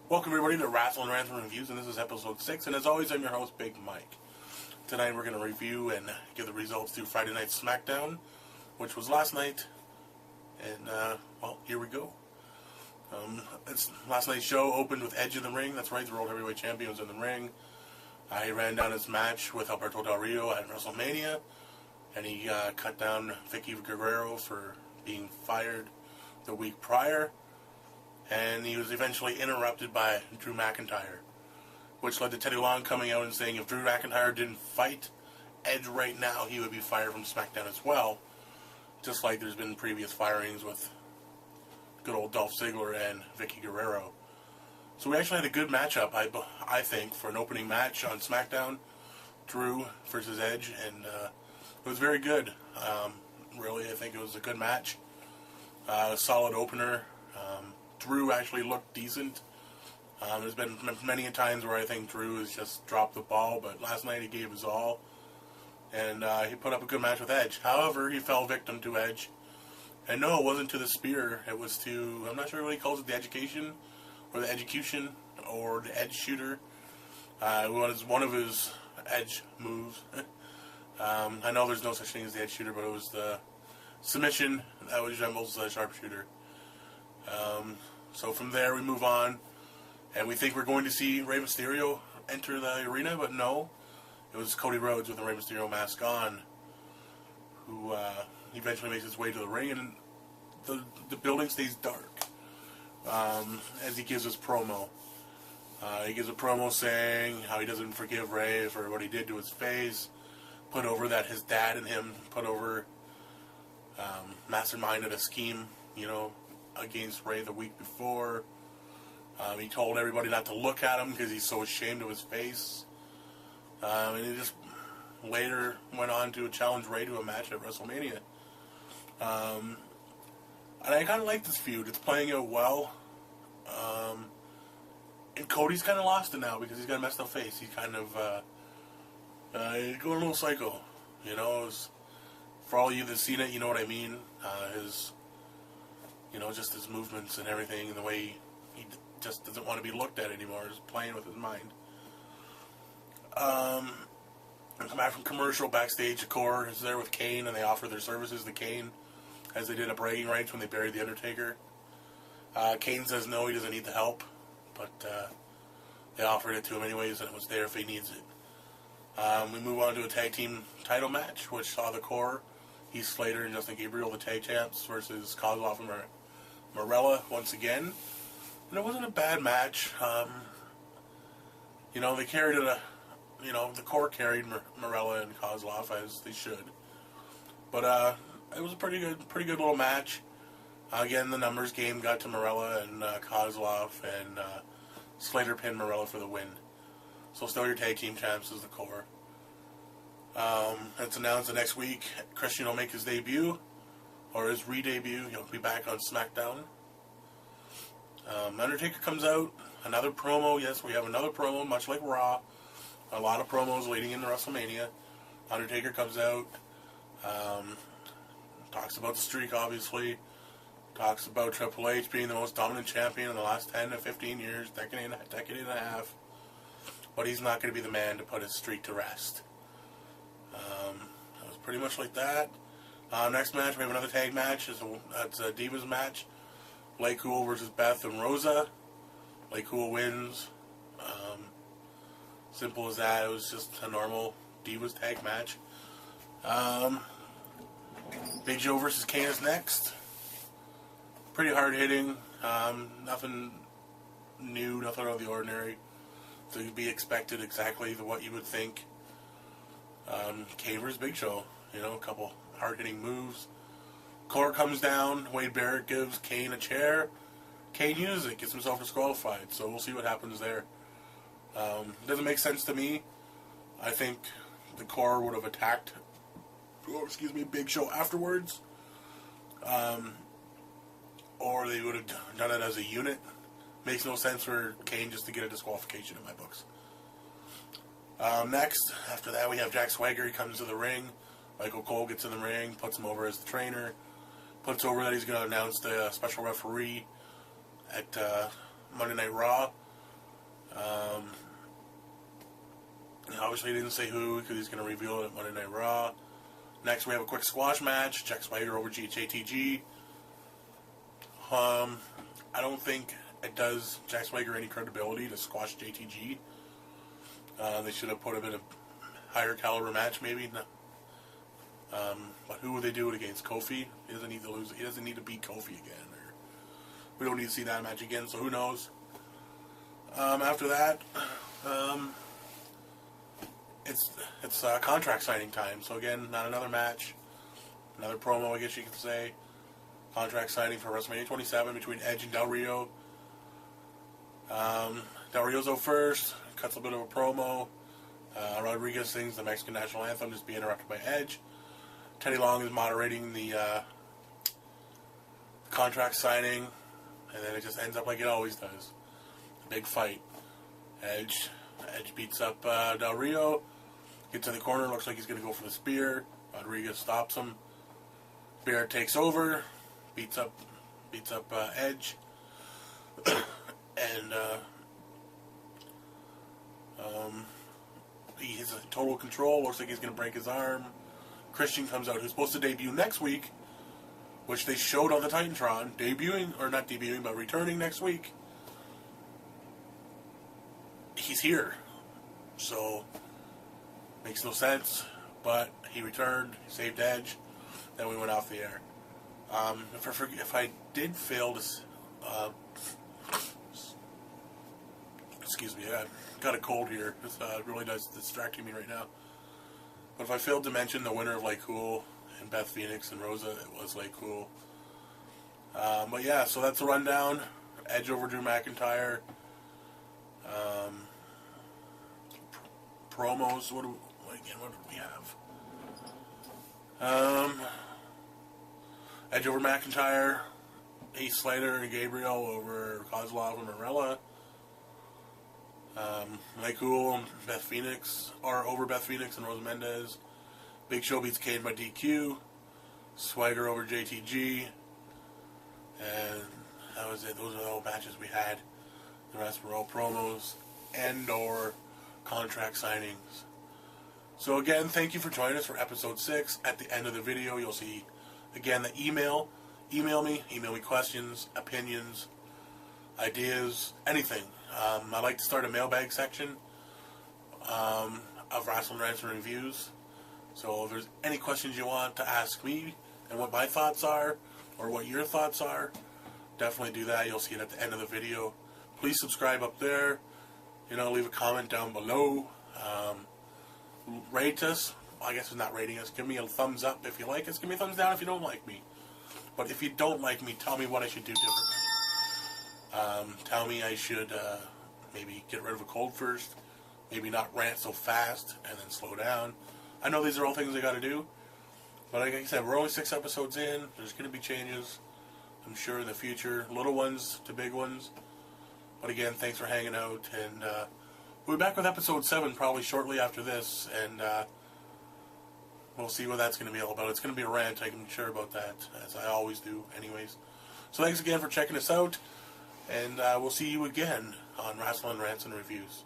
Welcome everybody to RasslinRantsandReviews, and this is episode 6, and as always I'm your host, Big Mike. Tonight we're going to review and give the results to Friday Night Smackdown, which was last night, and well, here we go. Last night's show opened with Edge in the ring. That's right, the World Heavyweight Champion was in the ring. He ran down his match with Alberto Del Rio at WrestleMania, and he cut down Vicky Guerrero for being fired the week prior. And he was eventually interrupted by Drew McIntyre, which led to Teddy Long coming out and saying if Drew McIntyre didn't fight Edge right now, he would be fired from SmackDown as well, just like there's been previous firings with good old Dolph Ziggler and Vicky Guerrero. So we actually had a good matchup, I think, for an opening match on SmackDown, Drew versus Edge, and it was very good. Really, I think it was a good match, a solid opener. Drew actually looked decent. There's been many times where I think Drew has just dropped the ball, but last night he gave his all, and he put up a good match with Edge. However, he fell victim to Edge. And no, it wasn't to the spear. It was to, I'm not sure what he calls it, the education, or the execution, or the edge shooter. It was one of his edge moves. I know there's no such thing as the edge shooter, but it was the submission that resembles the sharpshooter. So from there we move on, and we think we're going to see Rey Mysterio enter the arena, but no, it was Cody Rhodes with the Rey Mysterio mask on, who eventually makes his way to the ring, and the building stays dark as he gives his promo. He gives a promo saying how he doesn't forgive Rey for what he did to his face, put over that his dad and him masterminded a scheme, against Rey the week before. He told everybody not to look at him because he's so ashamed of his face. And he just later went on to challenge Rey to a match at WrestleMania. And I kind of like this feud. It's playing out well. And Cody's kind of lost it now because he's got a messed up face. He's kind of going a little psycho. For all you that's seen it, you know what I mean. Just his movements and everything, and the way he just doesn't want to be looked at anymore, just playing with his mind. I come back from commercial. Backstage, the Core is there with Kane, and they offer their services to Kane, as they did at bragging rights when they buried The Undertaker. Kane says no, he doesn't need the help, but they offered it to him anyways, and it was there if he needs it. We move on to a tag team title match, which saw the Core, Heath Slater and Justin Gabriel, the tag champs, versus Kozlov and Morella once again. And it wasn't a bad match. They carried it, the Core carried Morella and Kozlov as they should. But it was a pretty good little match. Again, the numbers game got to Morella and Kozlov, and Slater pinned Morella for the win. So still your tag team champs is the Core. It's announced that next week Christian will make his debut, or his re-debut. He'll be back on SmackDown. Undertaker comes out, another promo. Yes, we have another promo, much like Raw. A lot of promos leading into WrestleMania. Undertaker comes out, talks about the streak, obviously. Talks about Triple H being the most dominant champion in the last 10 to 15 years, decade and a half. But he's not going to be the man to put his streak to rest. It was pretty much like that. Next match, we have another tag match. That's a Divas match. Lay Cool versus Beth and Rosa. Lay Cool wins. Simple as that. It was just a normal Divas tag match. Big Joe versus Kane is next. Pretty hard hitting. Nothing new, nothing out of the ordinary. To be expected exactly what you would think. Kane versus Big Show. A couple hard-hitting moves. Core comes down. Wade Barrett gives Kane a chair. Kane uses it, gets himself disqualified. So we'll see what happens there. Doesn't make sense to me. I think the Core would have attacked Big Show afterwards. Or they would have done it as a unit. Makes no sense for Kane just to get a disqualification in my books. Next, after that, we have Jack Swagger. He comes to the ring. Michael Cole gets in the ring, puts him over as the trainer. Puts over that he's going to announce the special referee at Monday Night Raw. Obviously, he didn't say who because he's going to reveal it at Monday Night Raw. Next, we have a quick squash match. Jack Swagger over JTG. I don't think it does Jack Swagger any credibility to squash JTG. They should have put him in a higher caliber match, maybe. But who would they do it against? Kofi? He doesn't need to lose. He doesn't need to beat Kofi again. We don't need to see that match again. So who knows? After that, it's contract signing time. So again, not another match, another promo, I guess you could say. Contract signing for WrestleMania 27 between Edge and Del Rio. Del Rio's out first, cuts a bit of a promo. Rodriguez sings the Mexican national anthem, just being interrupted by Edge. Teddy Long is moderating the contract signing, and then it just ends up like it always does. A big fight. Edge beats up Del Rio, gets in the corner, looks like he's going to go for the spear. Rodriguez stops him. Spear takes over, beats up Edge, and he has total control. Looks like he's going to break his arm. Christian comes out, who's supposed to debut next week, which they showed on the Titantron, but returning next week. He's here, so makes no sense. But he returned, saved Edge, then we went off the air. If I did fail to, excuse me, I got a cold here. It's really distracting me right now. But if I failed to mention the winner of Like Cool and Beth Phoenix and Rosa, it was Like Cool. But yeah, so that's the rundown. Edge over Drew McIntyre. Promos. What did we have? Edge over McIntyre. Heath Slater and Gabriel over Kozlov and Morella. Like Cool and Beth Phoenix are over Beth Phoenix and Rosa Mendez. Big Show beats Kane by DQ. Swagger over JTG. And that was it. Those are all matches we had. The rest were all promos and or contract signings. So again, thank you for joining us for episode 6. At the end of the video, you'll see again the email. Email me questions, opinions, ideas, anything. I like to start a mailbag section of Wrestling Rants and Reviews. So if there's any questions you want to ask me and what my thoughts are or what your thoughts are, definitely do that. You'll see it at the end of the video. Please subscribe up there. Leave a comment down below. Rate us. I guess it's not rating us. Give me a thumbs up if you like us. Give me a thumbs down if you don't like me. But if you don't like me, tell me what I should do differently. Tell me I should maybe get rid of a cold first, maybe not rant so fast, and then slow down. I know these are all things I got to do, but like I said, we're only 6 episodes in. There's going to be changes, I'm sure, in the future, little ones to big ones. But again, thanks for hanging out, and we'll be back with episode 7 probably shortly after this, and we'll see what that's going to be all about. It's going to be a rant, I'm sure about that, as I always do anyways. So thanks again for checking us out. And we'll see you again on Wrestling Rants and Reviews.